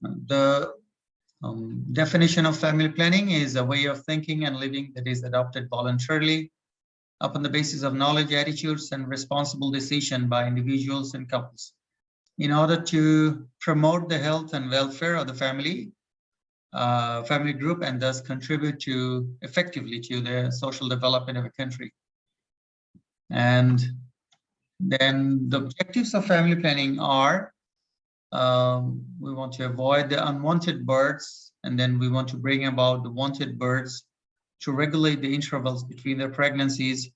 The definition of family planning is a way of thinking and living that is adopted voluntarily upon the basis of knowledge, attitudes, and responsible decision by individuals and couples in order to promote the health and welfare of the family group, and thus contribute effectively to the social development of a country. And then the objectives of family planning are, we want to avoid the unwanted births, and then we want to bring about the wanted births, to regulate the intervals between their pregnancies,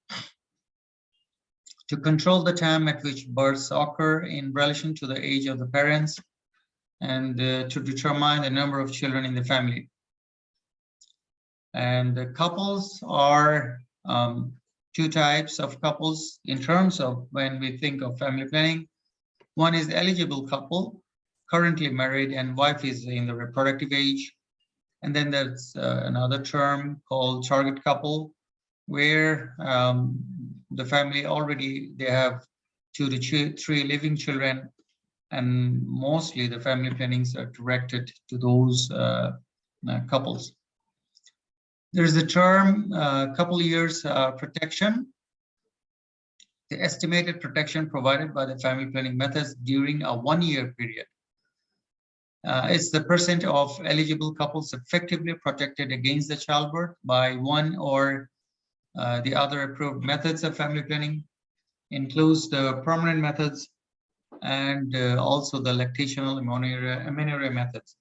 to control the time at which births occur in relation to the age of the parents, and to determine the number of children in the family. And the couples are two types of couples in terms of when we think of family planning. One is eligible couple, currently married and wife is in the reproductive age. And then there's another term called target couple, where the family already, they have 2 to 3 living children, and mostly the family plannings are directed to those couples. There's the term couple years protection, the estimated protection provided by the family planning methods during a 1-year period. It's the percent of eligible couples effectively protected against the childbirth by one or the other approved methods of family planning, includes the permanent methods and also the lactational amenorrhea methods.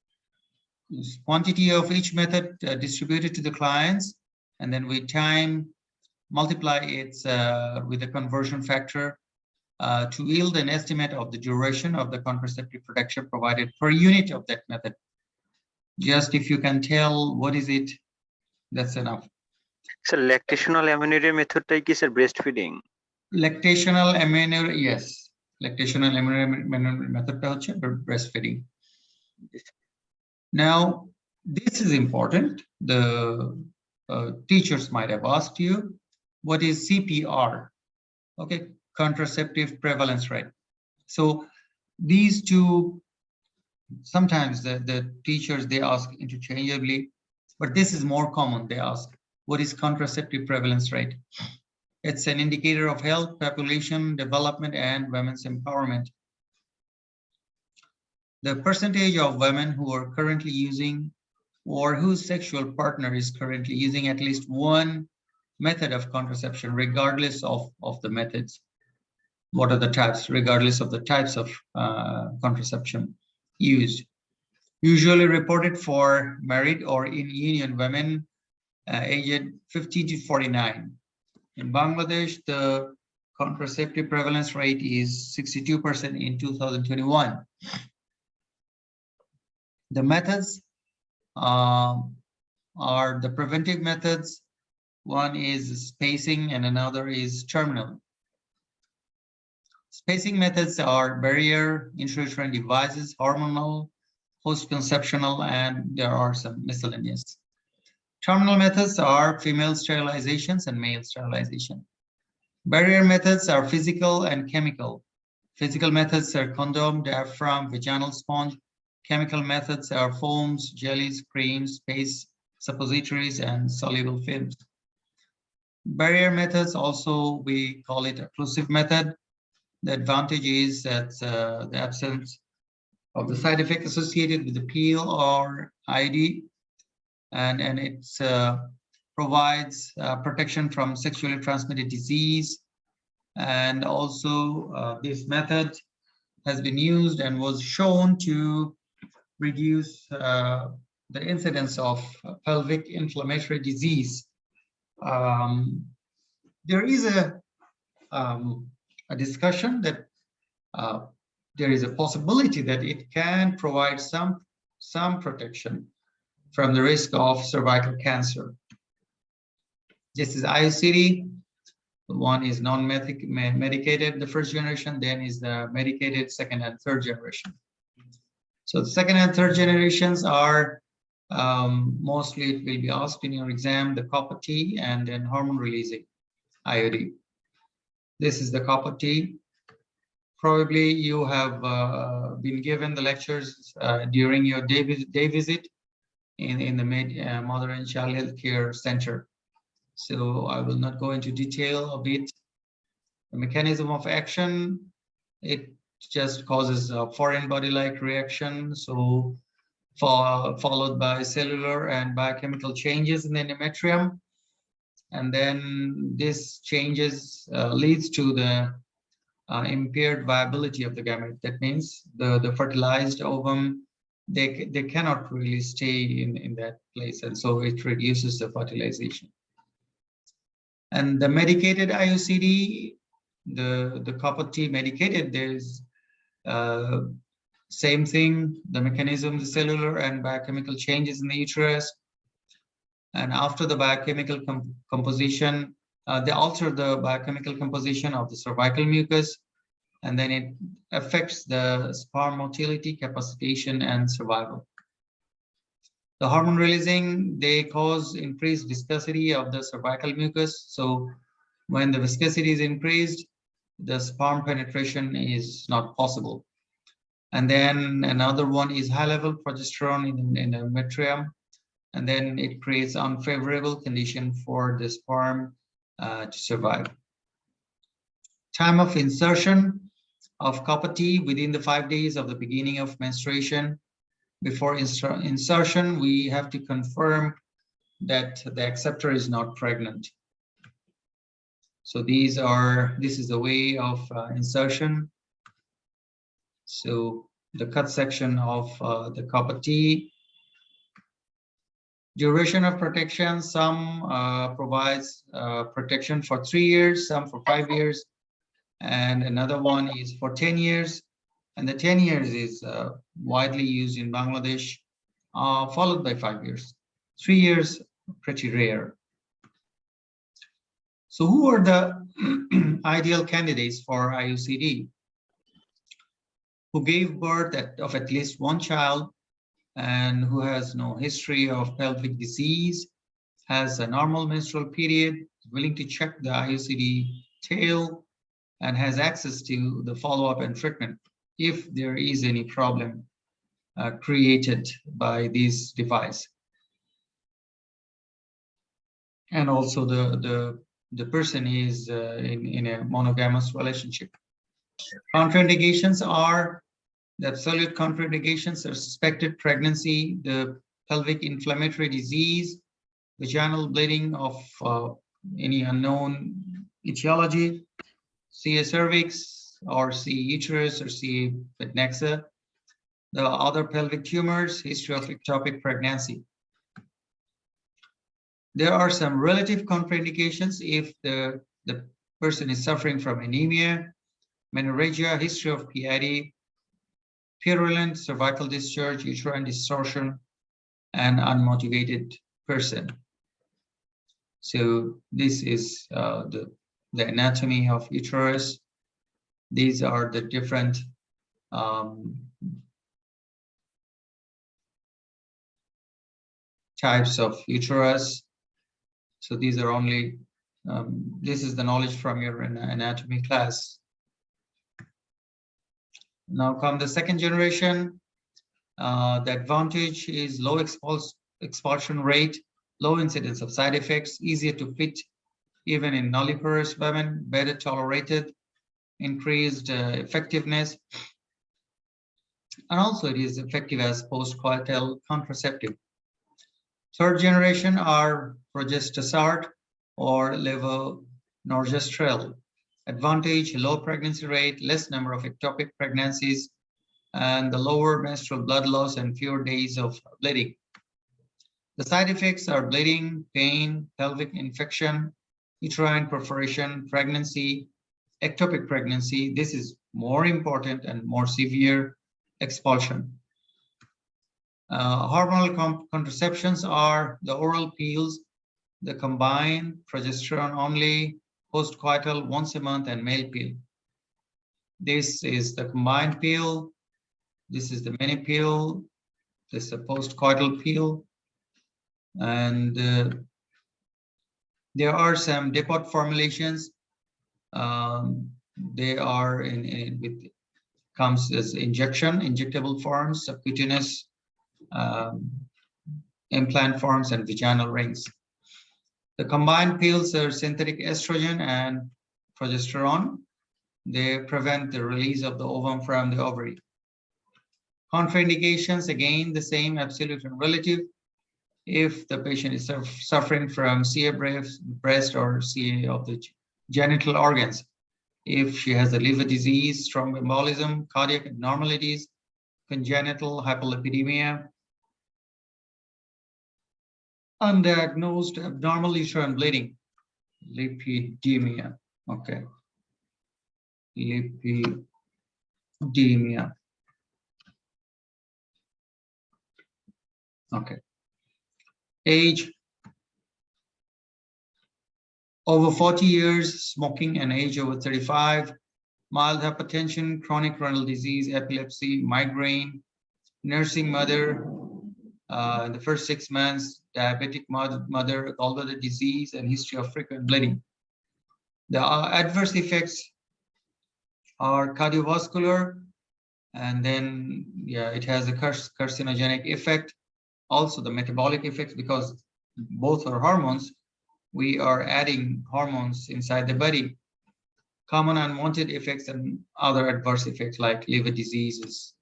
Quantity of each method distributed to the clients, and then with time multiply it with a conversion factor to yield an estimate of the duration of the contraceptive protection provided per unit of that method. Just if you can tell what is it, that's enough. So lactational amenorrhea method is breastfeeding. Lactational amenorrhea, yes. Lactational amenorrhea method breastfeeding. Now, this is important. The teachers might have asked you, what is CPR? Okay, contraceptive prevalence rate. So these two, sometimes the teachers, they ask interchangeably, but this is more common. They ask, what is contraceptive prevalence rate? It's an indicator of health, population development, and women's empowerment. The percentage of women who are currently using or whose sexual partner is currently using at least one method of contraception, regardless of the methods. What are the types, regardless of the types of contraception used. Usually reported for married or in union women aged 50 to 49. In Bangladesh, the contraceptive prevalence rate is 62% in 2021. The methods are the preventive methods. One is spacing and another is terminal. Spacing methods are barrier, intrauterine devices, hormonal, post-conceptional, and there are some miscellaneous. Terminal methods are female sterilizations and male sterilization. Barrier methods are physical and chemical. Physical methods are condom, diaphragm, vaginal sponge. Chemical methods are foams, jellies, creams, paste, suppositories, and soluble films. Barrier methods also, we call it occlusive method. The advantage is that the absence of the side effect associated with the pill or IUD, and it provides protection from sexually transmitted disease. And also this method has been used and was shown to reduce the incidence of pelvic inflammatory disease. There is a discussion that there is a possibility that it can provide some protection from the risk of cervical cancer. This is IUCD. One is non-medicated, the first generation, then is the medicated second and third generation. So the second and third generations are mostly, it will be asked in your exam, the copper T and then hormone releasing IUD. This is the copper T Probably you have been given the lectures during your day visit in the Mother and Child Healthcare Center. So I will not go into detail of it. The mechanism of action, it just causes a foreign body-like reaction. So followed by cellular and biochemical changes in the endometrium. And then this changes leads to the impaired viability of the gamete. That means the fertilized ovum, they cannot really stay in that place, and so it reduces the fertilization. And the medicated IUCD, the copper T medicated, there's same thing, the mechanism, the cellular and biochemical changes in the uterus. And after the biochemical composition, they alter the biochemical composition of the cervical mucus, and then it affects the sperm motility, capacitation, and survival. The hormone releasing, they cause increased viscosity of the cervical mucus. So when the viscosity is increased, the sperm penetration is not possible. And then another one is high-level progesterone in the endometrium, and then it creates unfavorable condition for the sperm to survive. Time of insertion of copper T within the 5 days of the beginning of menstruation. Before insertion, we have to confirm that the acceptor is not pregnant. So this is the way of insertion. So the cut section of the copper T. Duration of protection, some provides protection for 3 years, some for 5 years, and another one is for 10 years. And the 10 years is widely used in Bangladesh, followed by 5 years. 3 years, pretty rare. So who are the ideal candidates for IUCD? Who gave birth of at least one child and who has no history of pelvic disease, has a normal menstrual period, willing to check the IUCD tail, and has access to the follow-up and treatment if there is any problem created by this device. And also the person is in a monogamous relationship. Contraindications are the absolute contraindications are suspected pregnancy, the pelvic inflammatory disease, vaginal bleeding of any unknown etiology, CA cervix or CA uterus or CA adnexa, the other pelvic tumors, history of ectopic pregnancy. There are some relative contraindications if the person is suffering from anemia, menorrhagia, history of PID, purulent cervical discharge, uterine distortion, and unmotivated person. So this is the anatomy of uterus. These are the different types of uterus. So these are only, this is the knowledge from your anatomy class. Now come the second generation. The advantage is low expulsion rate, low incidence of side effects, easier to fit even in nulliparous women, better tolerated, increased effectiveness, and also it is effective as post-coital contraceptive. Third generation are progestasart or levonorgestrel. Advantage, low pregnancy rate, less number of ectopic pregnancies, and the lower menstrual blood loss and fewer days of bleeding. The side effects are bleeding, pain, pelvic infection, uterine perforation, pregnancy, ectopic pregnancy. This is more important and more severe, expulsion. Hormonal contraceptions are the oral pills, the combined progesterone only, post-coital once a month, and male pill. This is the combined pill. This is the mini pill. This is a post-coital pill. And there are some depot formulations. They are with comes as injectable forms, subcutaneous implant forms, and vaginal rings. The combined pills are synthetic estrogen and progesterone. They prevent the release of the ovum from the ovary. Contraindications, again, the same, absolute and relative. If the patient is suffering from CA breast or CA of the genital organs, if she has a liver disease, strong embolism, cardiac abnormalities, congenital hyperlipidemia, undiagnosed abnormal uterine bleeding, lipidemia, okay, lipidemia, okay. Age, over 40 years, smoking, and age over 35, mild hypertension, chronic renal disease, epilepsy, migraine, nursing mother, in the first 6 months, diabetic mother, gallbladder disease, and history of frequent bleeding. The adverse effects are cardiovascular, and then, yeah, it has a carcinogenic effect. Also, the metabolic effects, because both are hormones, we are adding hormones inside the body. Common unwanted effects and other adverse effects like liver diseases.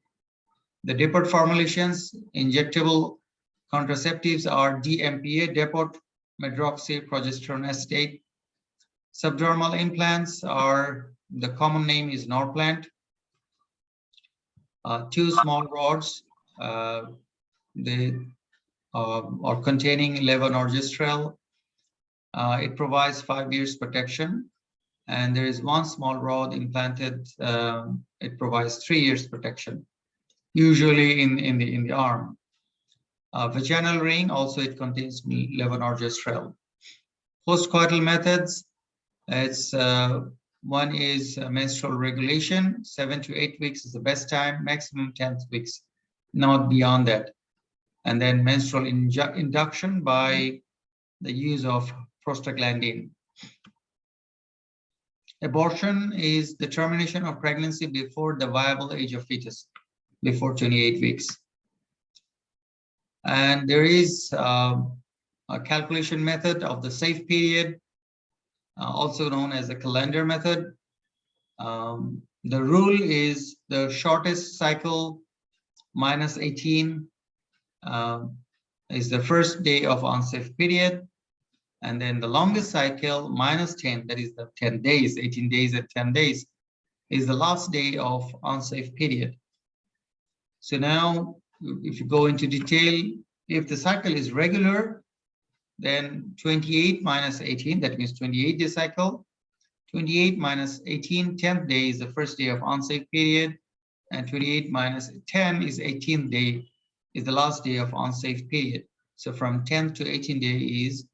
The depot formulations, injectable contraceptives, are DMPA, depot medroxyprogesterone acetate. Subdermal implants are, the common name is Norplant. 2 small rods, they are containing levonorgestrel. It provides 5 years protection, and there is 1 small rod implanted. It provides 3 years protection, usually in the arm. Vaginal ring, also it contains levonorgestrel. Post-coital methods, it's one is menstrual regulation. 7 to 8 weeks is the best time, maximum 10 weeks, not beyond that. And then menstrual induction by the use of prostaglandin. Abortion is the termination of pregnancy before the viable age of fetus, before 28 weeks. And there is a calculation method of the safe period, also known as the calendar method. The rule is the shortest cycle minus 18 is the first day of unsafe period. And then the longest cycle minus 10, that is the 10 days, 18 days and 10 days, is the last day of unsafe period. So now, if you go into detail, if the cycle is regular, then 28 minus 18, that means 28-day cycle. 28 minus 18, 10th day is the first day of unsafe period, and 28 minus 10 is 18th day, is the last day of unsafe period. So from 10th to 18th day is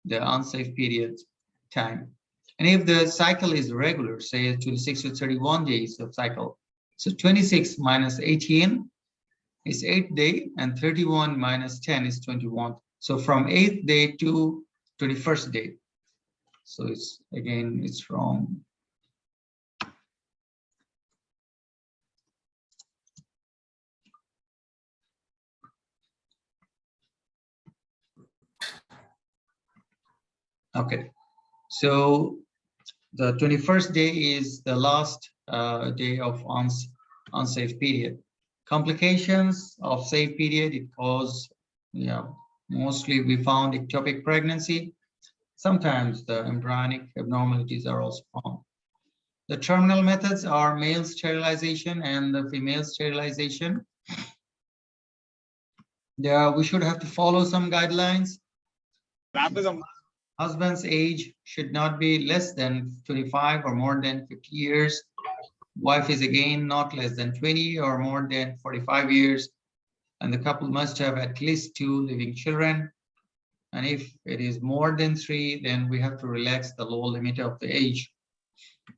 the unsafe period time. And if the cycle is regular, say 26 to 31 days of cycle, so 26 minus 18 is 8th day, and 31 minus 10 is 21. So from 8th day to 21st day. So it's, again, it's from okay. So the 21st day is the last day of unsafe period. Complications of safe period, it causes, mostly we found ectopic pregnancy. Sometimes the embryonic abnormalities are also found. The terminal methods are male sterilization and the female sterilization. We should have to follow some guidelines. Husband's age should not be less than 25 or more than 50 years. Wife is again not less than 20 or more than 45 years. And the couple must have at least 2 living children. And if it is more than 3, then we have to relax the lower limit of the age.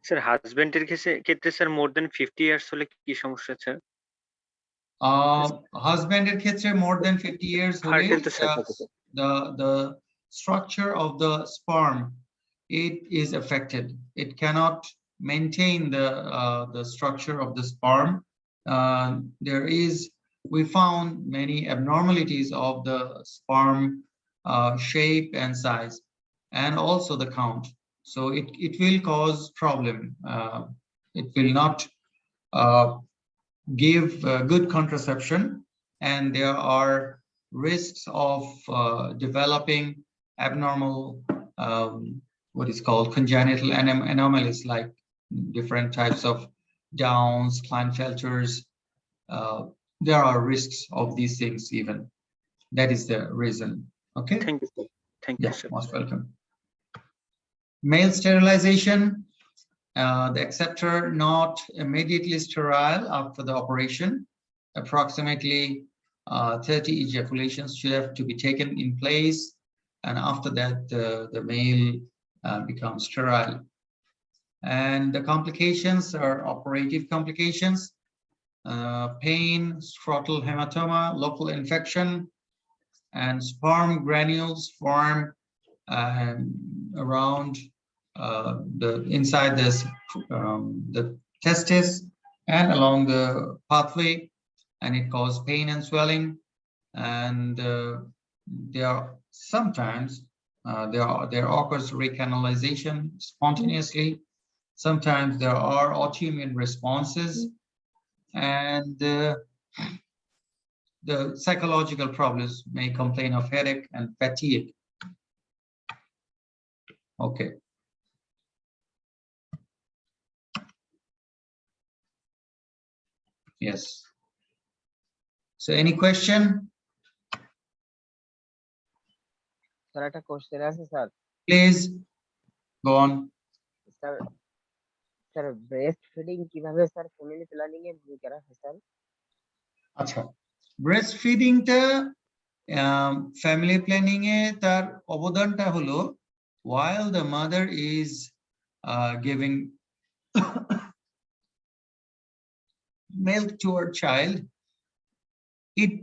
Sir, husband-এর ক্ষেত্রে sir more than 50 years হলে কি সমস্যা sir? Husband-এর ক্ষেত্রে more than 50 years হলে the structure of the sperm, it is affected. It cannot maintain the structure of the sperm. We found many abnormalities of the sperm shape and size, and also the count. So it will cause problem. It will not give good contraception, and there are risks of developing abnormal what is called congenital anomalies, like different types of Downs, Klinefelters. There are risks of these things even. That is the reason. Okay. Thank you, sir. Thank you, sir. Most welcome. Male sterilization. The acceptor not immediately sterile after the operation. Approximately 30 ejaculations should have to be taken in place, and after that the male becomes sterile. And the complications are operative complications: pain, scrotal hematoma, local infection, and sperm granules form around inside this the testis and along the pathway, and it causes pain and swelling. And there are sometimes there occurs recanalization spontaneously. Sometimes there are autoimmune responses, and the psychological problems may complain of headache and fatigue. Okay. Yes. So any question? Sir, একটা question আছে sir. Please go on. Sir breast feeding কিভাবে sir family planning এ ভূমিকা রাখে sir? আচ্ছা, breast ফিডিংটা family planning এ তার অবদানটা হলো, while the mother is giving milk to her child, it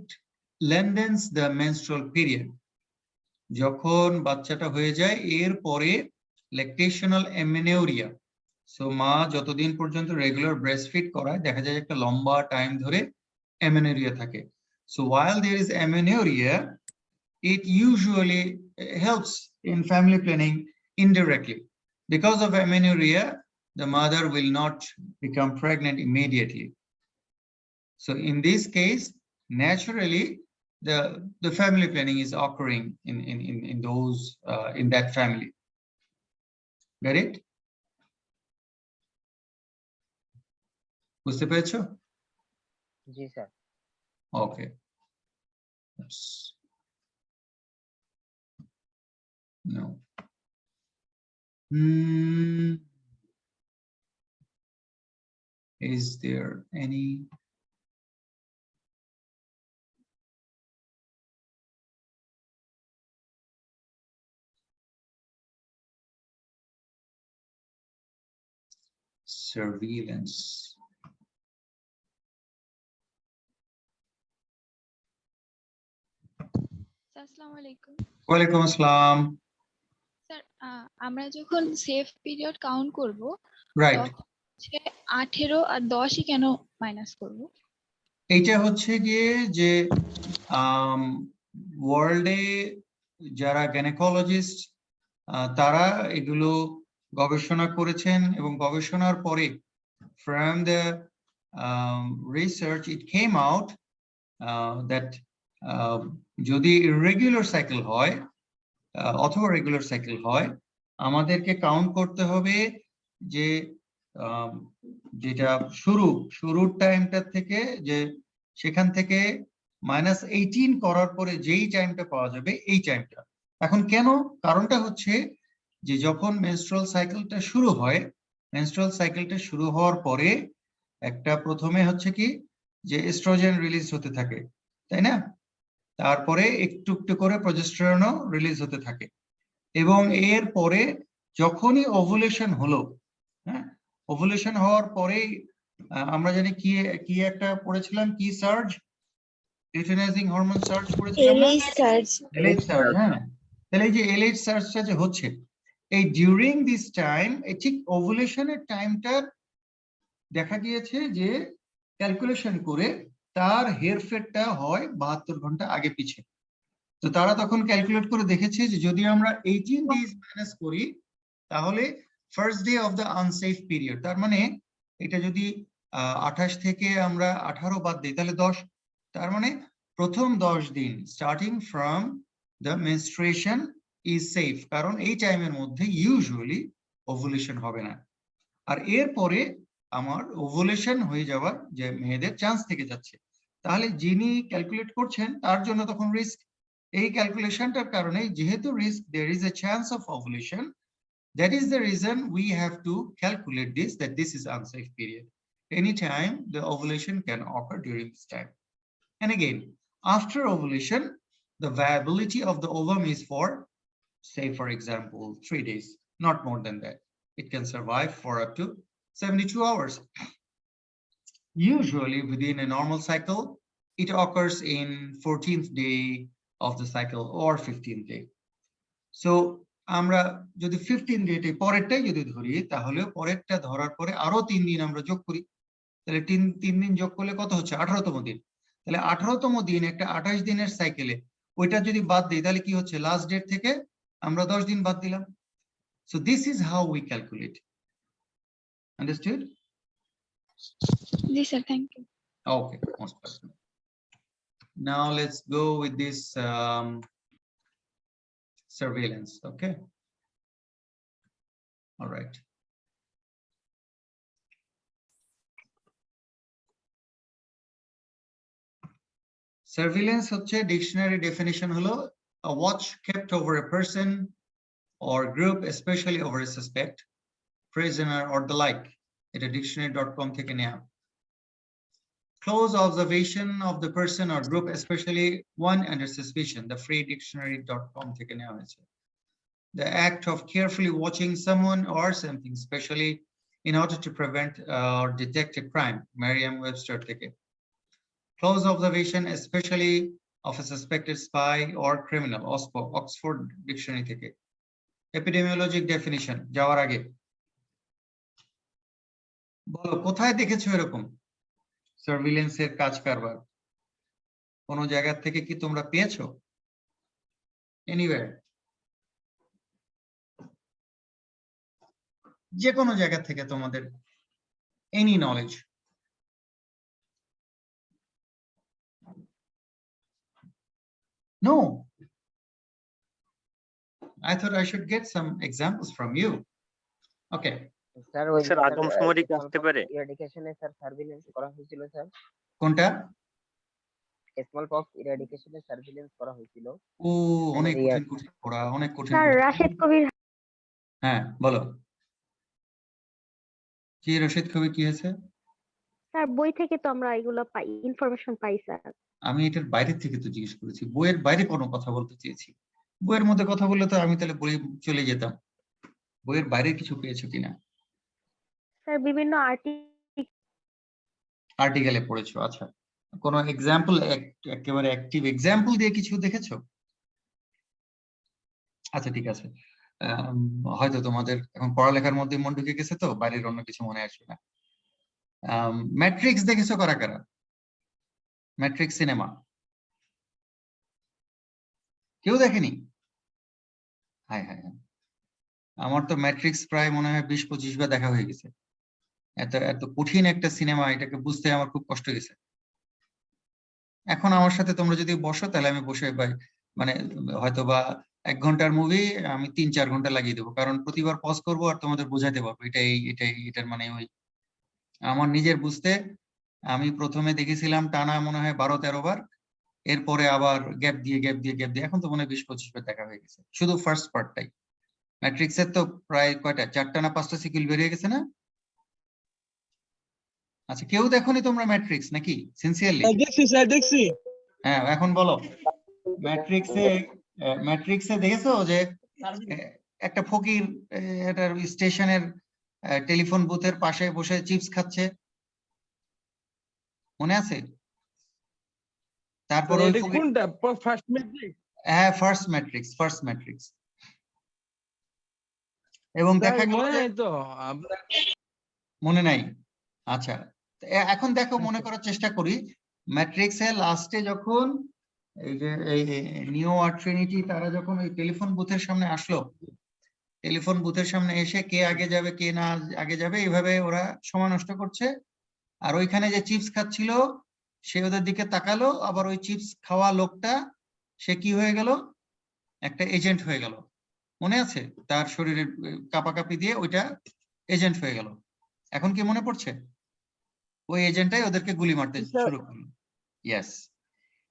lengthens the menstrual period. যখন বাচ্চাটা হয়ে যায় এর পরে ল্যাকটেশনাল অ্যামেনিউরিয়া, সো মা যতদিন পর্যন্ত রেগুলার ব্রেস্ট ফিড করায় দেখা যায় একটা লম্বা টাইম ধরে অ্যামেনিউরিয়া থাকে। So while there is amenorrhea, it usually helps in family planning indirectly. Because of amenorrhea, the mother will not become pregnant immediately. So in this case, naturally, the family planning is occurring in those in that family. Get it? বুঝতে পেরেছো? জি sir. Okay. No. Is there any? Surveillance. আসসালামু আলাইকুম। ওয়ালাইকুম আসসালাম। Sir আমরা যখন safe period count করব, right, তখন হচ্ছে 18 আর 10ই কেন মাইনাস করব? এইটা হচ্ছে গিয়ে যে ওয়ার্ল্ডে যারা গাইনোকোলজিস্ট তারা এগুলো গবেষণা করেছেন, এবং গবেষণার পরে from the research it came out that যদি ইররেগুলার সাইকেল হয় অথবা রেগুলার সাইকেল হয়, আমাদেরকে কাউন্ট করতে হবে যে যেটা শুরুর টাইমটা থেকে, যে সেখান থেকে -18 করার পরে যেই টাইমটা পাওয়া যাবে এই টাইমটা। এখন কেন? কারণটা হচ্ছে যে যখন মেনস্ট্রুয়াল সাইকেলটা শুরু হয়, মেনস্ট্রুয়াল সাইকেলটা শুরু হওয়ার পরে একটা প্রথমে হচ্ছে কি যে এস্ট্রোজেন রিলিজ হতে থাকে, তাই না? তারপরে একটু একটু করে প্রজেস্টেরনও রিলিজ হতে থাকে, এবং এর পরে যখনই ওভুলেশন হলো, হ্যাঁ, ওভুলেশন হওয়ার পরেই আমরা জানি কি একটা পড়েছিলাম, কি সার্জ, লিউটেনাইজিং হরমোন সার্জ পড়েছিলাম না, এলএইচ সার্জ। হ্যাঁ, তাহলে এই যে এলএইচ সার্জটা যে হচ্ছে, এই ডিউরিং দিস টাইম, ঠিক ওভুলেশনের টাইমটা দেখা গিয়েছে যে ক্যালকুলেশন করে তার হেরফেরটা হয় 72 ঘন্টা আগে পিছে। তো তারা তখন ক্যালকুলেট করে দেখেছে যে যদি আমরা 18 ডেজ মাইনাস করি তাহলে first day of the unsafe period, তার মানে এটা যদি 28 থেকে আমরা 18 বাদ দিই তাহলে 10, তার মানে প্রথম 10 দিন starting from the menstruation is safe, কারণ এই টাইমের মধ্যে ইউজুয়ালি ওভুলেশন হবে না। আর এরপরে আমার ওভুলেশন হয়ে যাওয়ার যে মেয়েদের চান্স থেকে যাচ্ছে, তাহলে যিনি ক্যালকুলেট করছেন তার জন্য তখন রিস্ক। এই ক্যালকুলেশনটার কারণে যেহেতু risk, there is a chance of ovulation, that is the reason we have to calculate this, that this is unsafe period. Anytime the ovulation can occur during this time. And again, after ovulation, the viability of the ovum is for, say for example, 3 days, not more than that. It can survive for up to 72 hours. Usually within a normal cycle, it occurs in 14th day of the cycle or 15th day. So আমরা যদি 15 ডেটে পরেরটাই যদি ধরি, তাহলে পরেরটা ধরার পরে আরো 3 দিন আমরা যোগ করি, তাহলে 3 দিন যোগ করলে কত হচ্ছে? 18তম দিন। তাহলে 18তম দিন একটা 28 দিনের সাইকেলে ওইটা যদি বাদ দিই তাহলে কি হচ্ছে? লাস্ট ডেট থেকে আমরা 10 দিন বাদ দিলাম। So this is how we calculate. Understood? জি sir, thank you. Okay, most welcome. Now let's go with this surveillance. Okay. All right. Surveillance হচ্ছে dictionary definition হলো a watch kept over a person or group, especially over a suspect, prisoner or the like. এটা dictionary.com থেকে নেওয়া। Close observation of the person or group, especially one under suspicion, the free dictionary.com থেকে নেওয়া হয়েছে। The act of carefully watching someone or something, especially in order to prevent or detect a crime, Merriam-Webster থেকে। Close observation, especially of a suspected spy or criminal, Oxford Dictionary থেকে। Epidemiologic Definition যাওয়ার আগে বলো কোথায় দেখেছো এরকম সার্ভিলেন্সের কাজ কারবার? কোন জায়গা থেকে কি তোমরা পেয়েছো? এনিওয়্যার, যে কোনো জায়গা থেকে তোমাদের any knowledge? No. I thought I should get some examples from you. Okay. Sir ওই স্যার আদমশুমারি কি আসতে পারে? ইরাডিকেশনে স্যার সার্ভিলেন্স করা হয়েছিল স্যার। কোনটা? স্মল পক্স ইরাডিকেশনে সার্ভিলেন্স করা হয়েছিল। ও অনেক কঠিন কঠিন পড়া, অনেক কঠিন। স্যার রাশেদ কবির। হ্যাঁ বলো, কি রশিদ কবির কি হয়েছে? স্যার বই থেকে তো আমরা এগুলো পাই, ইনফরমেশন পাই স্যার। আমি এটার বাইরে থেকে তো জিজ্ঞেস করেছি, বইয়ের বাইরে কোনো কথা বলতে চেয়েছি। বইয়ের মধ্যে কথা বললে তো আমি তাহলে বই চলে যেতাম। বইয়ের বাইরে কিছু পেয়েছো কিনা? স্যার বিভিন্ন আর্টিকেলে পড়েছো? আচ্ছা, কোন এক্সাম্পল, একেবারে অ্যাক্টিভ এক্সাম্পল দিয়ে কিছু দেখেছো? আচ্ছা ঠিক আছে, হয়তো তোমাদের এখন পড়ালেখার মধ্যে মন ঢুকে গেছে তো বাইরের অন্য কিছু মনে আসবে না। ম্যাট্রিক্স দেখেছো কারা কারা? ম্যাট্রিক্স সিনেমা কেউ দেখেনি? হায় হায় হায়, আমার তো ম্যাট্রিক্স প্রায় মনে হয় 20-25 বার দেখা হয়ে গেছে। এত এত কঠিন একটা সিনেমা, এটাকে বুঝতে আমার খুব কষ্ট গেছে। এখন আমার সাথে তোমরা যদি বসো তাহলে আমি বসে মানে হয়তো বা 1 ঘন্টার মুভি আমি 3-4 ঘন্টা লাগিয়ে দেবো, কারণ প্রতিবার পজ করবো আর তোমাদের বোঝাতে পারবো এটার মানে ওই। আমার নিজের বুঝতে আমি প্রথমে দেখেছিলাম টানা মনে হয় 12-13 বার, এরপরে আবার গ্যাপ দিয়ে এখন তো মনে হয় 20-25 বার দেখা হয়ে গেছে, শুধু ফার্স্ট পার্টটাই। ম্যাট্রিক্সের তো প্রায় কয়টা, 4টা না 5টা সিকুয়েল বেরিয়ে গেছে না? আচ্ছা, কেউ দেখোনি তোমরা ম্যাট্রিক্স নাকি? সিনসিয়ারলি দেখছি স্যার, দেখছি। হ্যাঁ, এখন বলো ম্যাট্রিক্সে দেখেছো যে একটা ফকির এটার স্টেশনের টেলিফোন বুথের পাশে বসে চিপস খাচ্ছে, মনে আছে? তারপর ওই কোনটা? First matrix? হ্যাঁ ফার্স্ট ম্যাট্রিক্স। এবং স্যার দেখা গেল মনে যে নাই তো আপনার মনে নাই। আচ্ছা, এখন দেখো, মনে করার চেষ্টা করি ম্যাট্রিক্সের লাস্টে যখন এই যে এই নিও আর ট্রিনিটি তারা যখন ওই টেলিফোন বুথের সামনে আসলো, টেলিফোন বুথের সামনে এসে কে আগে যাবে কে না আগে যাবে এইভাবে ওরা সময় নষ্ট করছে। আর ওইখানে যে চিপস খাচ্ছিল সে ওদের দিকে তাকালো, আবার ওই চিপস খাওয়া লোকটা সে কি হয়ে গেল, একটা এজেন্ট হয়ে গেল। মনে আছে? তার শরীরের কাঁপাকাঁপি দিয়ে ওইটা এজেন্ট হয়ে গেল। এখন কি মনে পড়ছে? ওই এজেন্টটাই ওদেরকে গুলি মারতে শুরু করলো। ইয়েস,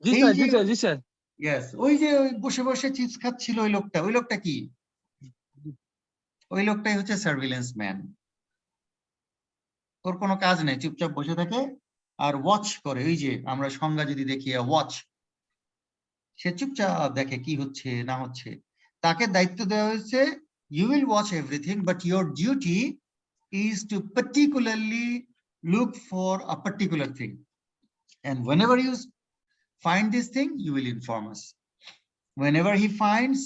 জি এই স্যার যে জি স্যার জি স্যার ইয়েস, ওই যে ওই বসে বসে চিপস খাচ্ছিল ওই লোকটা কি? ওই লোকটাই হচ্ছে সার্ভিলেন্স ম্যান। ওর কোনো কাজ নেই, চুপচাপ বসে থাকে আর ওয়াচ করে। ওই যে আমরা সংজ্ঞা যদি দেখি ওয়াচ, সে চুপচাপ দেখে কি হচ্ছে না হচ্ছে। তাকে দায়িত্ব দেওয়া হয়েছে, you will watch everything but your duty is to particularly look for a particular thing, and whenever you find this thing you will inform us. Whenever he finds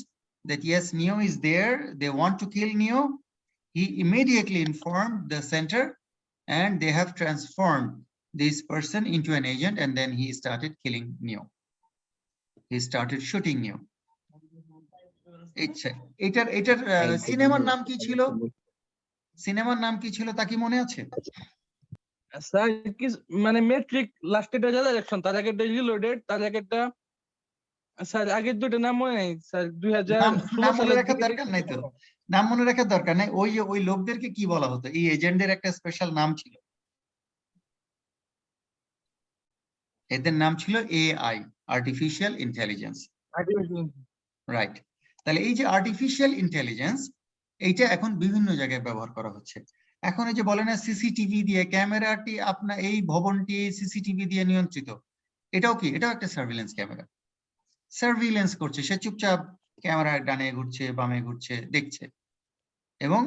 that yes, Neo is there, they want to kill Neo, he immediately informed the center and they have transformed this person into an agent, and then he started killing Neo. He started shooting Neo. এটার সিনেমার নাম কি ছিল? সিনেমার নাম কি ছিল তা কি মনে আছে? স্যার কি মানে মেট্রিক লাস্টেটা যা ইলেকশন তার আগে একটা রিলোডেড তার আগে একটা স্যার আগের দুটো নাম মনে নেই স্যার 2016 নাম মনে সালের রাখার দিকে দরকার নাই তো, নাম মনে রাখার দরকার নাই। ওই লোকদেরকে কি বলা হতো? এই এজেন্টদের একটা স্পেশাল নাম ছিল, এদের নাম ছিল এআই, আর্টিফিশিয়াল ইন্টেলিজেন্স। রাইট, তাহলে এই যে আর্টিফিশিয়াল ইন্টেলিজেন্স এইটা এখন বিভিন্ন জায়গায় ব্যবহার করা হচ্ছে। এখন এই যে বলে না সিসিটিভি দিয়ে, ক্যামেরাটি আপনার এই ভবনটি সিসিটিভি দিয়ে নিয়ন্ত্রিত, এটাও কি? এটাও একটা সার্ভিলেন্স ক্যামেরা। সার্ভিলেন্স করছে, সে চুপচাপ ক্যামেরা ডানে ঘুরছে বামে ঘুরছে দেখছে, এবং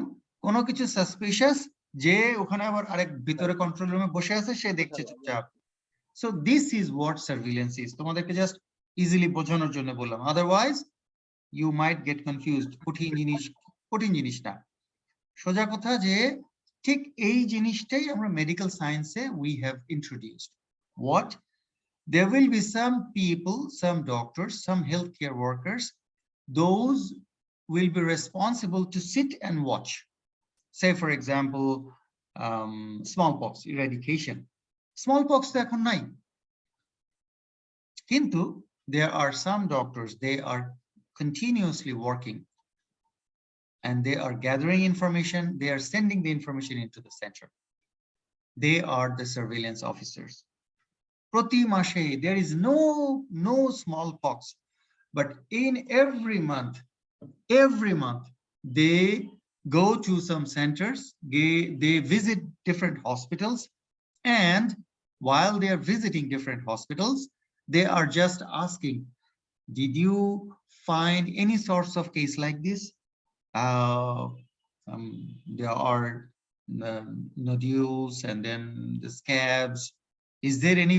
কোনো কিছু সাসপিশিয়াস যে ওখানে আবার আরেক ভিতরে কন্ট্রোল রুমে বসে আছে সে দেখছে চুপচাপ। So this is what surveillance is. তোমাদেরকে জাস্ট ইজিলি বোঝানোর জন্য বললাম, otherwise you might get confused. কঠিন জিনিস না, সোজা কথা যে ঠিক এই জিনিসটাই আমরা মেডিকেল সায়েন্সে we have introduced. What? There will be some people, some doctors, some healthcare workers, those will be responsible to sit and watch. Say, for example, smallpox eradication. Smallpox তো এখন নাই, কিন্তু there are some doctors, they are continuously working and they are gathering information, they are sending the information into the center. They are the surveillance officers. Proti mashe, there is no smallpox, but in every month they go to some centers, they visit different hospitals, and while they are visiting different hospitals, they are just asking, did you find any sorts of case like this? There are nodules and then the scabs. Is there any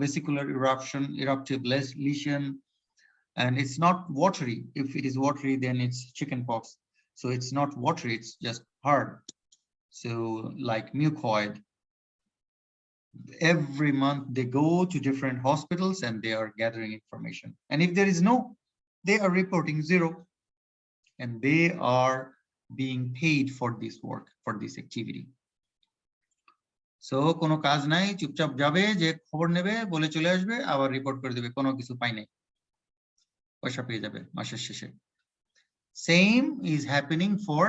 vesicular eruption, eruptive lesion? And it's not watery. If it is watery, then it's chickenpox. So it's not watery, it's just hard. So like mucoid. Every month they go to different hospitals and they are gathering information. And if there is no, they are reporting 0. And they are being paid for this work, for this activity. So কোনো কাজ নাই, চুপচাপ যাবে, যে খবর নেবে, বলে চলে আসবে, আবার রিপোর্ট করে দেবে কোনো কিছু পাই নাই, পয়সা পেয়ে যাবে মাসের শেষে। Same is happening for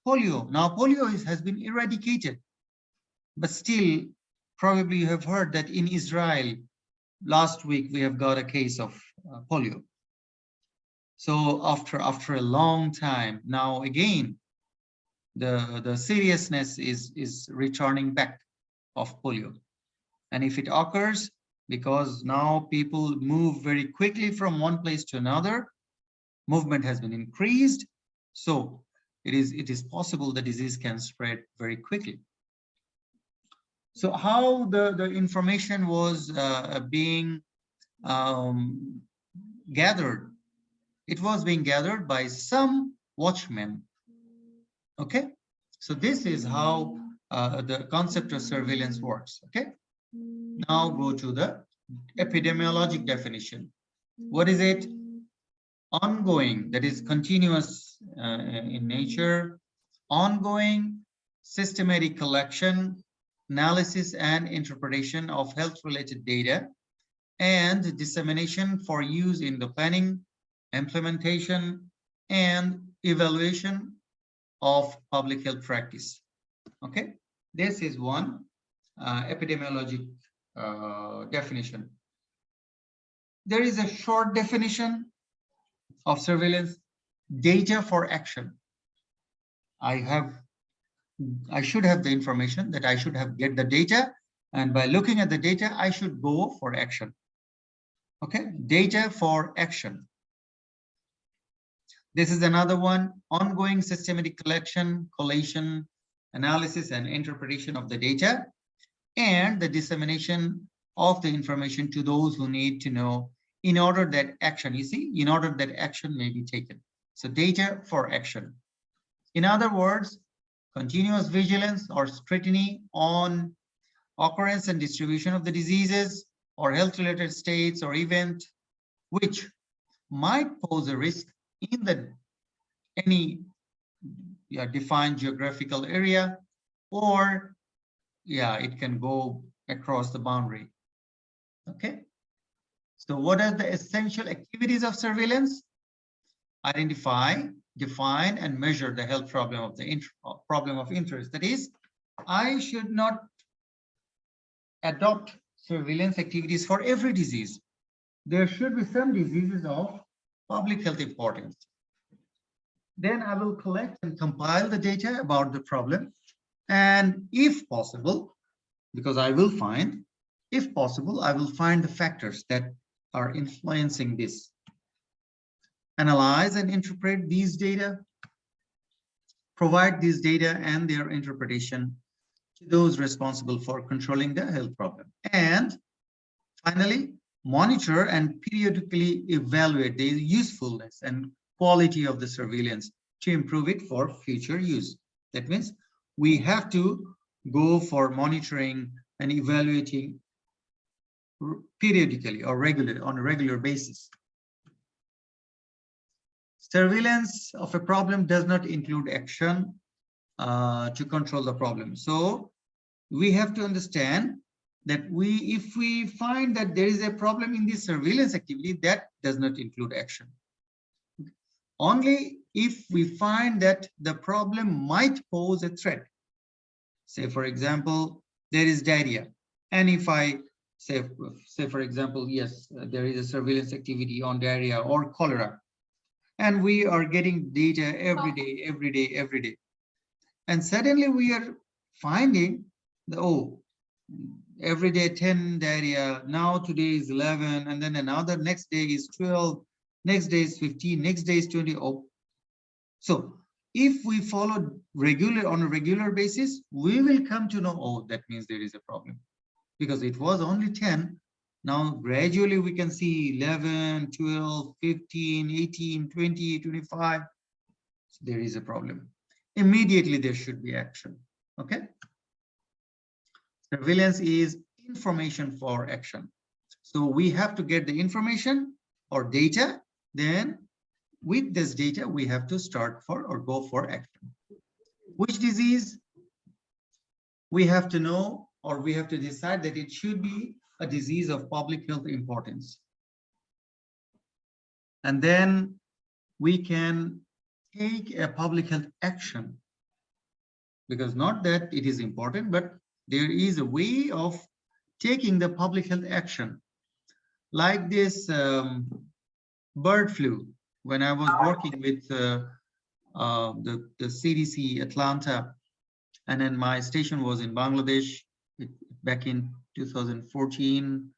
polio. Now polio has been eradicated, but still probably you have heard that in Israel last week we have got a case of polio. So after a long time, now again the seriousness is returning back of polio. And if it occurs, because now people move very quickly from one place to another, movement has been increased, so it is possible the disease can spread very quickly. So how the information was being gathered? It was being gathered by some watchmen. Okay, so this is how the concept of surveillance works. Okay, now go to the epidemiologic definition. What is it? Ongoing, that is continuous in nature, ongoing systematic collection, analysis, and interpretation of health-related data and dissemination for use in the planning, implementation, and evaluation of public health practice. Okay, this is one epidemiologic definition. There is a short definition of surveillance: data for action. I should have the information that I should get the data, and by looking at the data, I should go for action. Okay, data for action. This is another one: ongoing systematic collection, collation, analysis, and interpretation of the data, and the dissemination of the information to those who need to know in order that action, you see, in order that action may be taken. So data for action. In other words, continuous vigilance or scrutiny on occurrence and distribution of the diseases or health-related states or event which might pose a risk in any defined geographical area, or it can go across the boundary. Okay, so what are the essential activities of surveillance? Identify, define, and measure the health problem of the problem of interest. That is, I should not adopt surveillance activities for every disease. There should be some diseases of public health importance. Then I will collect and compile the data about the problem, and if possible, because I will find, if possible, I will find the factors that are influencing this. Analyze and interpret these data, provide these data and their interpretation to those responsible for controlling the health problem. And finally, monitor and periodically evaluate the usefulness and quality of the surveillance to improve it for future use. That means we have to go for monitoring and evaluating periodically or on a regular basis. Surveillance of a problem does not include action to control the problem. So we have to understand that if we find that there is a problem in this surveillance activity, that does not include action. Only if we find that the problem might pose a threat. Say, for example, there is diarrhea. And if I say for example, yes, there is a surveillance activity on diarrhea or cholera, and we are getting data every day. And suddenly we are finding that, every day 10 diarrhea, now today is 11, and then another next day is 12, next day is 15, next day is 20. So if we follow on a regular basis, we will come to know, that means there is a problem, because it was only 10. Now gradually we can see 11, 12, 15, 18, 20, 25. So there is a problem. Immediately there should be action. Okay. Surveillance is information for action. So we have to get the information or data, then with this data we have to start for or go for action. Which disease? We have to know, or we have to decide that it should be a disease of public health importance. And then we can take a public health action, because not that it is important, but there is a way of taking the public health action. Like this bird flu, when I was working with the CDC Atlanta, and then my station was in Bangladesh back in 2014,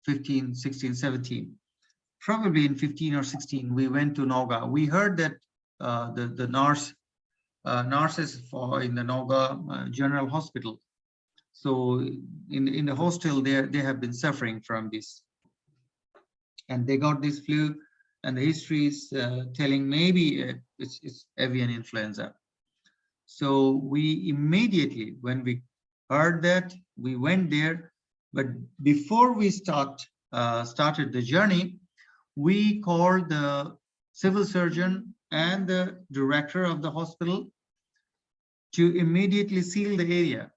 15, 16, 17. Probably in 15 or 16, we went to Noga. We heard that the nurses in the Noga General Hospital, so in the hostel they have been suffering from this, and they got this flu, and the history is telling maybe it's avian influenza. So we immediately, when we heard that, we went there. But before we started the journey, we called the civil surgeon and the director of the hospital to immediately seal the area.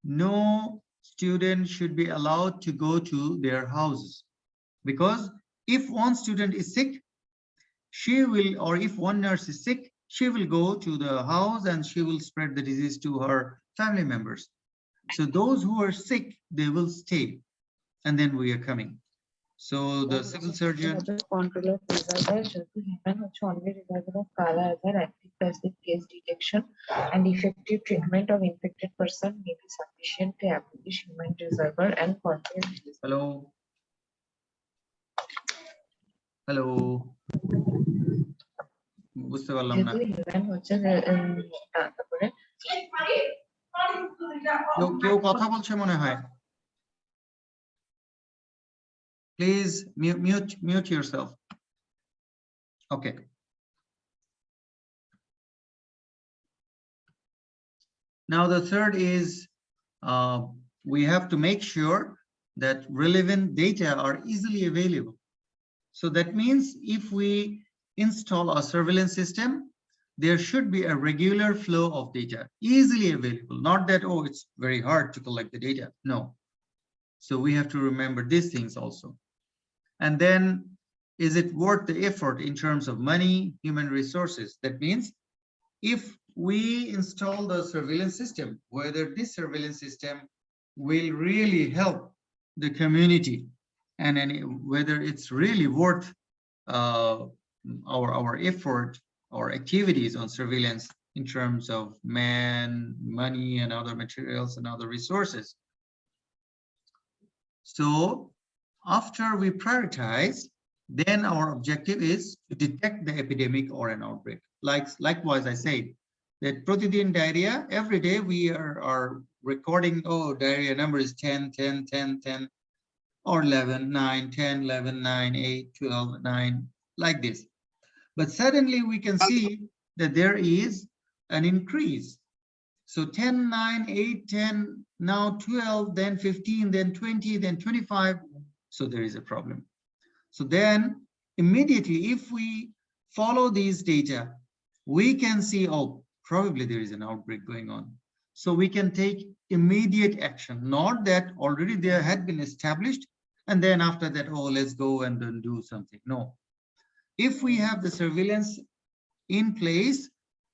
No student should be allowed to go to their houses, because if one student is sick, she will, or if one nurse is sick, she will go to the house and she will spread the disease to her family members. So those who are sick, they will stay, and then we are coming. So the civil surgeon, control of disorder should be given, which only reservoir of Kala as active passive case detection and effective treatment of infected person may be sufficient to establish human reservoir and control. hello, hello, বুঝতে পারলাম না, যেহেতু human হচ্ছে তারপরে কেউ কথা বলছে মনে হয়, please mute yourself. Okay. Now the third is we have to make sure that relevant data are easily available. So that means if we install a surveillance system, there should be a regular flow of data easily available. Not that, oh, it's very hard to collect the data. No. So we have to remember these things also. And then, is it worth the effort in terms of money, human resources? That means if we install the surveillance system, whether this surveillance system will really help the community, and whether it's really worth our effort or activities on surveillance in terms of man, money, and other materials and other resources. So after we prioritize, then our objective is to detect the epidemic or an outbreak. Likewise, I said that protidin diarrhea, every day we are recording, oh, diarrhea number is 10, 10, 10, 10, or 11, 9, 10, 11, 9, 8, 12, 9, like this. But suddenly we can see that there is an increase. So 10, 9, 8, 10, now 12, then 15, then 20, then 25. So there is a problem. So then immediately, if we follow these data, we can see, oh, probably there is an outbreak going on. So we can take immediate action, not that already there had been established, and then after that, oh, let's go and then do something. No. If we have the surveillance in place,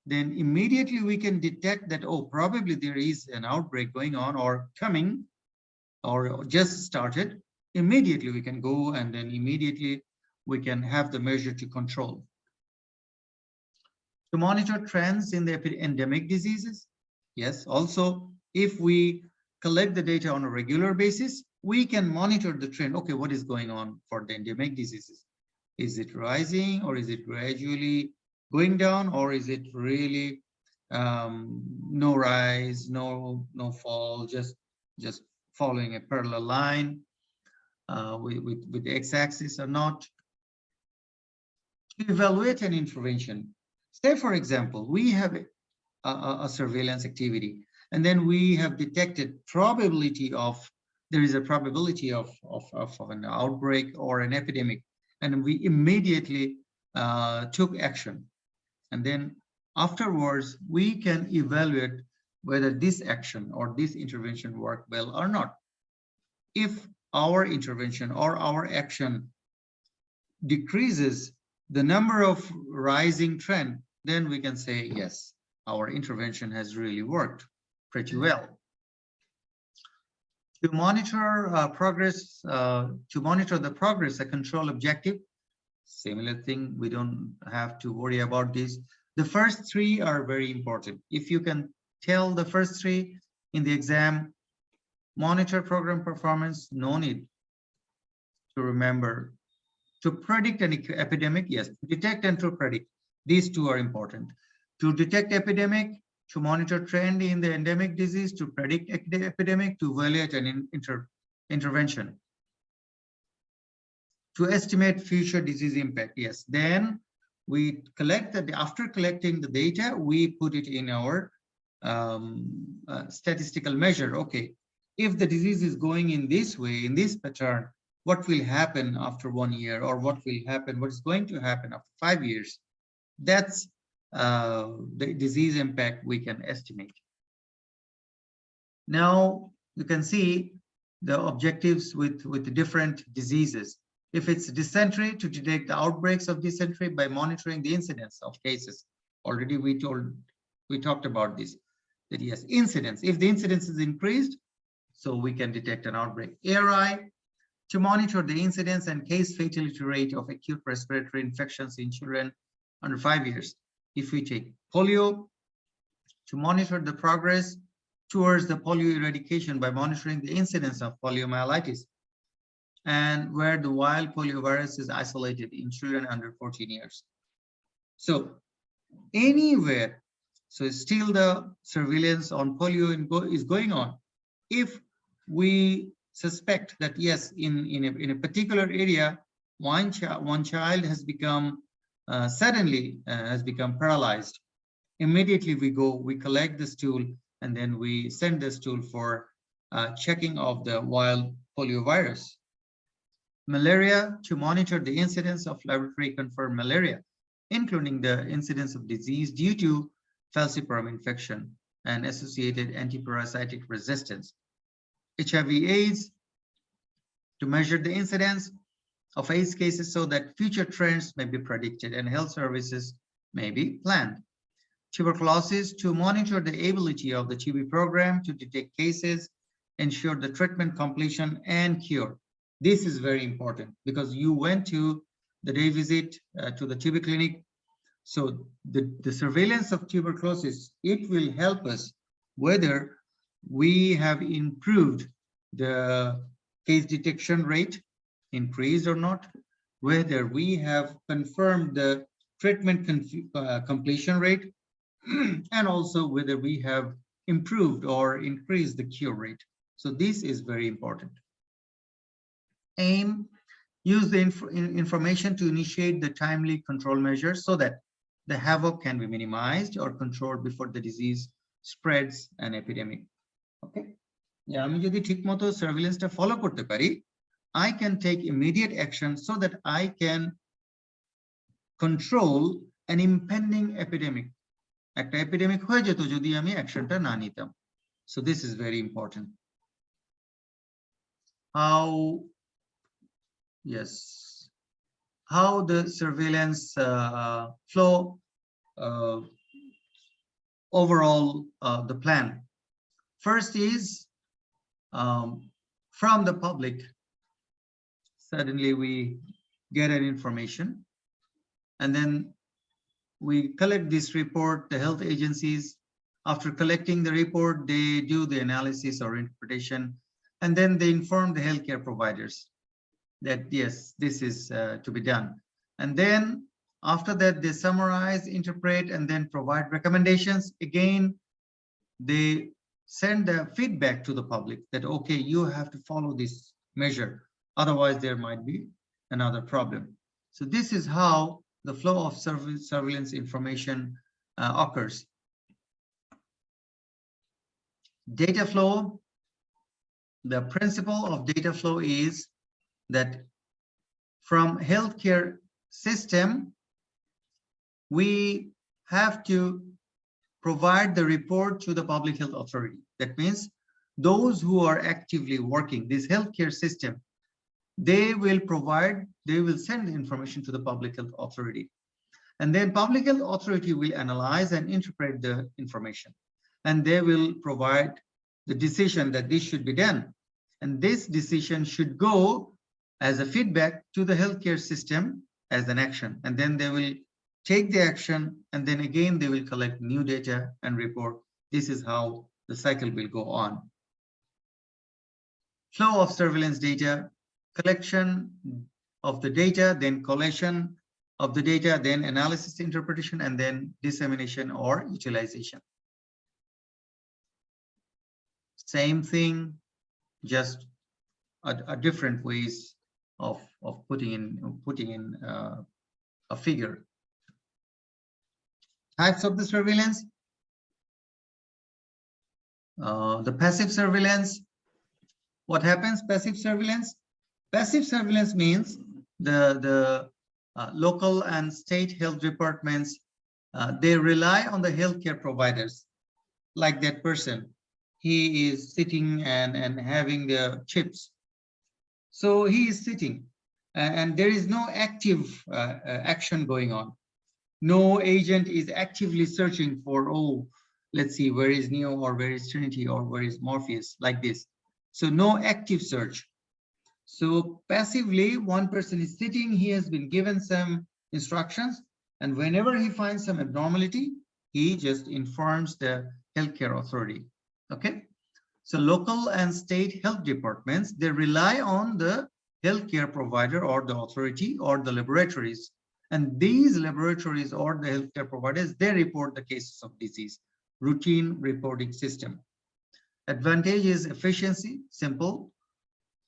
then immediately we can detect that, oh, probably there is an outbreak going on or coming or just started. Immediately we can go and then immediately we can have the measure to control. To monitor trends in the endemic diseases. Yes, also, if we collect the data on a regular basis, we can monitor the trend. Okay, what is going on for the endemic diseases? Is it rising, or is it gradually going down, or is it really no rise, no fall, just following a parallel line with the x-axis or not? To evaluate an intervention, say for example, we have a surveillance activity, and then we have detected probability of, there is a probability of an outbreak or an epidemic, and we immediately took action. And then afterwards, we can evaluate whether this action or this intervention worked well or not. If our intervention or our action decreases the number of rising trend, then we can say, yes, our intervention has really worked pretty well. To monitor progress, to monitor the progress, a control objective, similar thing, we don't have to worry about this. The first three are very important. If you can tell the first three in the exam, monitor program performance, no need to remember. To predict an epidemic, yes, detect and to predict, these two are important. To detect epidemic, to monitor trend in the endemic disease, to predict epidemic, to evaluate an intervention. To estimate future disease impact, yes. Then we collect that, after collecting the data, we put it in our statistical measure. Okay, if the disease is going in this way, in this pattern, what will happen after 1 year, or what is going to happen after 5 years? That's the disease impact we can estimate. Now you can see the objectives with the different diseases. If it's dysentery, to detect the outbreaks of dysentery by monitoring the incidence of cases. Already we talked about this, that yes, incidence. If the incidence is increased, so we can detect an outbreak. ARI, to monitor the incidence and case fatality rate of acute respiratory infections in children under 5 years. If we take polio, to monitor the progress towards the polio eradication by monitoring the incidence of poliomyelitis, and where the wild polio virus is isolated in children under 14 years. So anywhere, so still the surveillance on polio is going on. If we suspect that yes, in a particular area, one child has become suddenly has become paralyzed, immediately we collect the stool, and then we send the stool for checking of the wild polio virus. Malaria, to monitor the incidence of laboratory confirmed malaria, including the incidence of disease due to falciparum infection and associated antiparasitic resistance. HIV/AIDS, to measure the incidence of AIDS cases so that future trends may be predicted and health services may be planned. Tuberculosis, to monitor the ability of the TB program to detect cases, ensure the treatment completion and cure. This is very important because you went to the day visit to the TB clinic. So the surveillance of tuberculosis, it will help us whether we have improved the case detection rate, increased or not, whether we have confirmed the treatment completion rate, and also whether we have improved or increased the cure rate. So this is very important. Aim, use the information to initiate the timely control measures so that the havoc can be minimized or controlled before the disease spreads an epidemic. Okay, আমি যদি ঠিকমতো সার্ভেইলেন্সটা follow করতে পারি, I can take immediate action so that I can control an impending epidemic. একটা epidemic হয়ে যেত যদি আমি অ্যাকশনটা না নিতাম. So this is very important. How the surveillance flow, overall the plan. First is from the public, suddenly we get an information, and then we collect this report. The health agencies, after collecting the report, they do the analysis or interpretation, and then they inform the healthcare providers that yes, this is to be done. And then after that, they summarize, interpret, and then provide recommendations. Again, they send the feedback to the public that, okay, you have to follow this measure, otherwise there might be another problem. So this is how the flow of surveillance information occurs. Data flow, the principle of data flow is that from healthcare system, we have to provide the report to the public health authority. That means those who are actively working this healthcare system, they will send the information to the public health authority, and then public health authority will analyze and interpret the information, and they will provide the decision that this should be done, and this decision should go as a feedback to the healthcare system as an action, and then they will take the action, and then again they will collect new data and report. This is how the cycle will go on. Flow of surveillance data, collection of the data, then collation of the data, then analysis, interpretation, and then dissemination or utilization. Same thing, just a different ways of putting in a figure. Types of the surveillance. The passive surveillance. What happens? Passive surveillance. Passive surveillance means the local and state health departments, they rely on the healthcare providers. Like that person, he is sitting and having the chips. So he is sitting and there is no active action going on. No agent is actively searching for, oh, let's see, where is Neo or where is Trinity or where is Morpheus, like this. So no active search. So passively, one person is sitting, he has been given some instructions, and whenever he finds some abnormality, he just informs the healthcare authority. Okay. So local and state health departments, they rely on the healthcare provider or the authority or the laboratories. And these laboratories or the healthcare providers, they report the cases of disease, routine reporting system. Advantage is efficiency, simple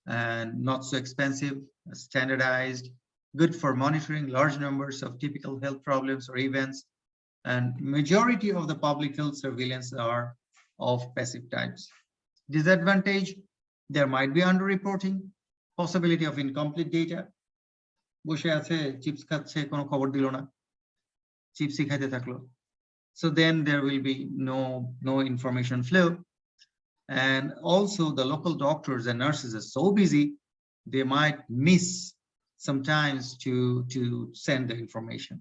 and not so expensive, standardized, good for monitoring large numbers of typical health problems or events. And majority of the public health surveillance are of passive types. Disadvantage, there might be underreporting, possibility of incomplete data. বসে আছে chips খাচ্ছে কোনো খবর দিল না, চিপসই খাইতে থাকলো. So then there will be no information flow. And also the local doctors and nurses are so busy, they might miss sometimes to send the information.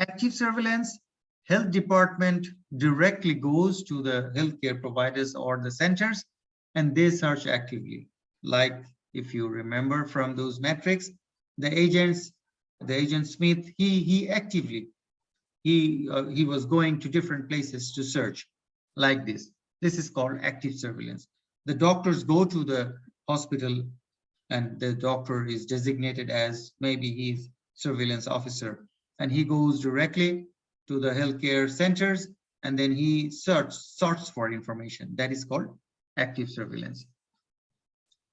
Active surveillance, health department directly goes to the healthcare providers or the centers and they search actively. Like if you remember from those metrics, the agent Smith, he actively, he was going to different places to search like this. This is called active surveillance. The doctors go to the hospital and the doctor is designated as maybe he's surveillance officer and he goes directly to the healthcare centers and then he sorts for information. That is called active surveillance.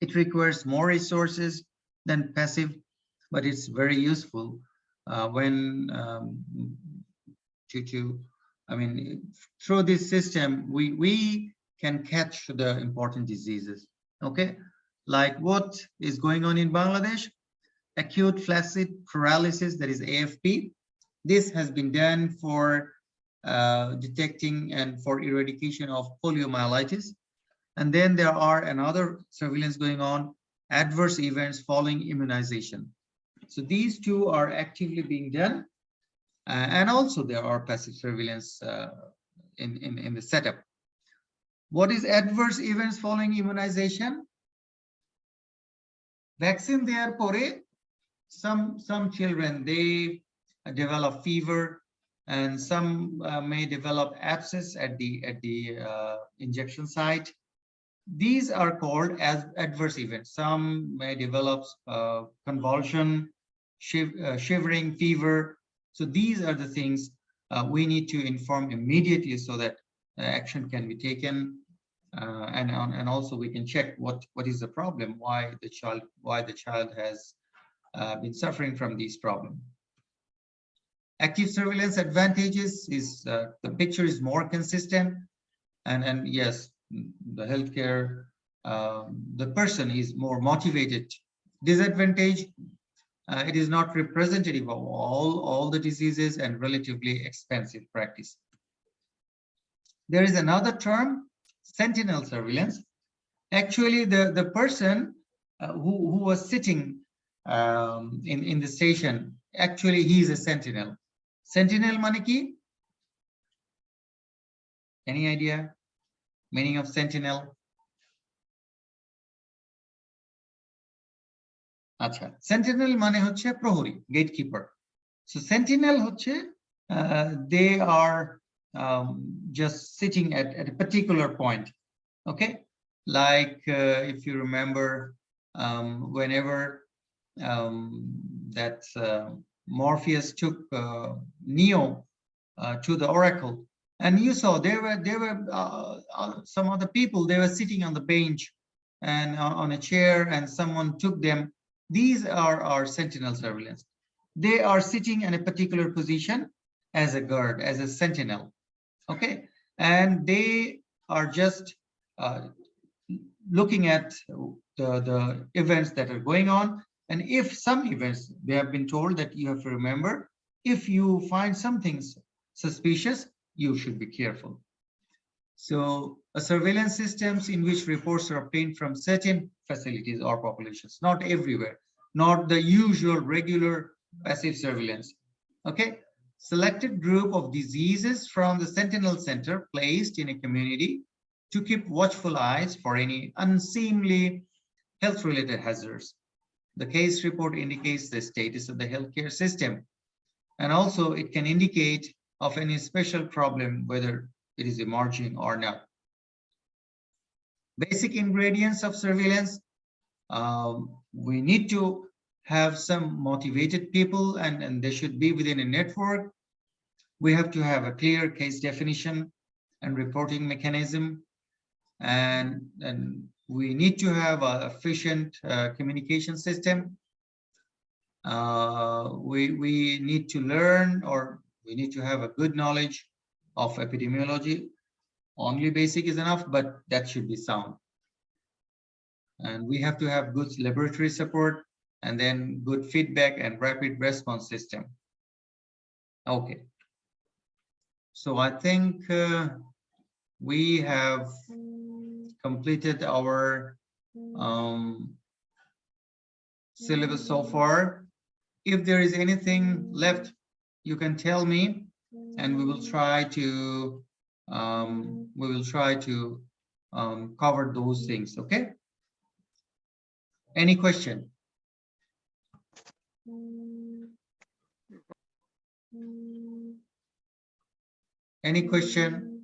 It requires more resources than passive, but it's very useful when I mean, through this system, we can catch the important diseases. Okay, like what is going on in Bangladesh? Acute flaccid paralysis, that is AFP. This has been done for detecting and for eradication of poliomyelitis. And then there are another surveillance going on, adverse events following immunization. So these two are actively being done. And also there are passive surveillance in the setup. What is adverse events following immunization? Vaccine there pore, some children, they develop fever and some may develop abscess at the injection site. These are called as adverse events. Some may develop convulsion, shivering, fever. So these are the things we need to inform immediately so that action can be taken, and also we can check what is the problem, why the child has been suffering from these problems. Active surveillance advantages is the picture is more consistent, and yes, the healthcare, the person is more motivated. Disadvantage, it is not representative of all the diseases and relatively expensive practice. There is another term, sentinel surveillance. Actually, the person who was sitting in the station, actually he is a sentinel. Sentinel mane ki? Any idea? Meaning of sentinel? Acha. Sentinel mane hocche prohori, gatekeeper. So sentinel hocche, they are just sitting at a particular point. Okay, like if you remember, whenever that Morpheus took Neo to the oracle, and you saw there were some other people, they were sitting on the bench and on a chair, and someone took them. These are our sentinel surveillance. They are sitting in a particular position as a guard, as a sentinel. Okay, and they are just looking at the events that are going on. And if some events, they have been told that you have to remember, if you find something suspicious, you should be careful. So a surveillance systems in which reports are obtained from certain facilities or populations, not everywhere, not the usual regular passive surveillance. Okay, selected group of diseases from the Sentinel Center placed in a community to keep watchful eyes for any unseemly health-related hazards. The case report indicates the status of the healthcare system, and also it can indicate of any special problem, whether it is emerging or not. Basic ingredients of surveillance. We need to have some motivated people, and they should be within a network. We have to have a clear case definition and reporting mechanism, and we need to have an efficient communication system. We need to learn, or we need to have a good knowledge of epidemiology. Only basic is enough, but that should be sound. And we have to have good laboratory support, and then good feedback and rapid response system. Okay. So I think we have completed our syllabus so far. If there is anything left, you can tell me, and we will try to cover those things. Okay. Any question? Any question?